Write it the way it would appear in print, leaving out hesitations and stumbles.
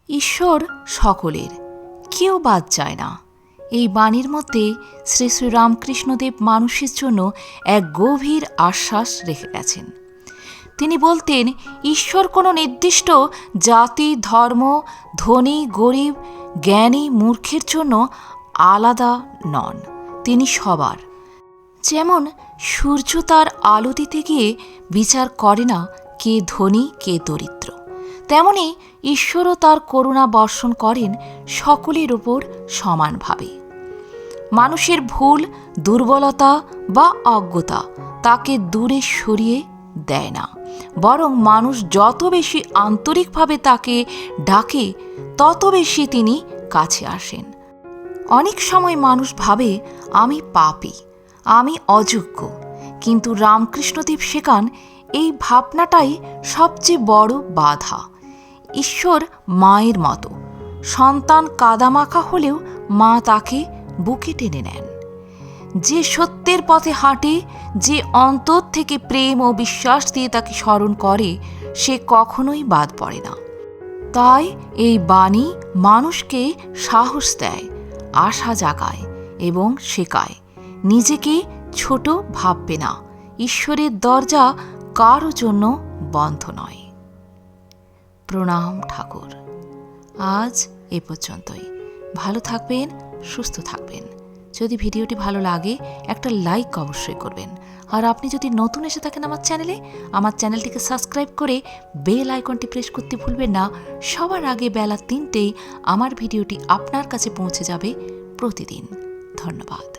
ঈশ্বর সকলের, কেউ বাদ যায় না। এই বাণীর মধ্যে শ্রী শ্রী রামকৃষ্ণদেব মানুষের জন্য এক গভীর আশ্বাস রেখে গেছেন। তিনি বলতেন, ঈশ্বর কোনো নির্দিষ্ট জাতি, ধর্ম, ধনী, গরিব, জ্ঞানী, মূর্খের জন্য আলাদা নন। তিনি সবার। যেমন সূর্য তার আলো দিতে গিয়ে বিচার করে না কে ধনী কে দরিদ্র, তেমনি ঈশ্বরও তার করুণা বর্ষণ করেন সকলের উপর সমানভাবে। মানুষের ভুল, দুর্বলতা বা অজ্ঞতা তাকে দূরে সরিয়ে দেয় না, বরং মানুষ যত বেশি আন্তরিকভাবে তাকে ডাকে তত বেশি তিনি কাছে আসেন। অনেক সময় মানুষ ভাবে আমি পাপী, আমি অযোগ্য, কিন্তু রামকৃষ্ণদেব শেখান এই ভাবনাটাই সবচেয়ে বড় বাধা। ঈশ্বর মায়ের মতো, সন্তান কাদামাখা হলেও মা তাকে বুকে টেনে নেন। যে সত্যের পথে হাঁটে, যে অন্তর থেকে প্রেম ও বিশ্বাস দিয়ে তাকে স্মরণ করে, সে কখনোই বাদ পড়ে না। তাই এই বাণী মানুষকে সাহস দেয়, আশা জাগায় এবং শেখায় নিজেকে ছোট ভাববে না। ঈশ্বরের দরজা কারো জন্য বন্ধ নয়। প্রণাম ঠাকুর। আজ এ পর্যন্তই। ভালো থাকবেন, সুস্থ থাকবেন। যদি ভিডিওটি ভালো লাগে একটা লাইক অবশ্যই করবেন। আর আপনি যদি নতুন এসে থাকেন আমার চ্যানেলটিকে সাবস্ক্রাইব করে বেল আইকনটি প্রেস করতে ভুলবেন না। সবার আগে বেলা 3টেই আমার ভিডিওটি আপনার কাছে পৌঁছে যাবে প্রতিদিন। ধন্যবাদ।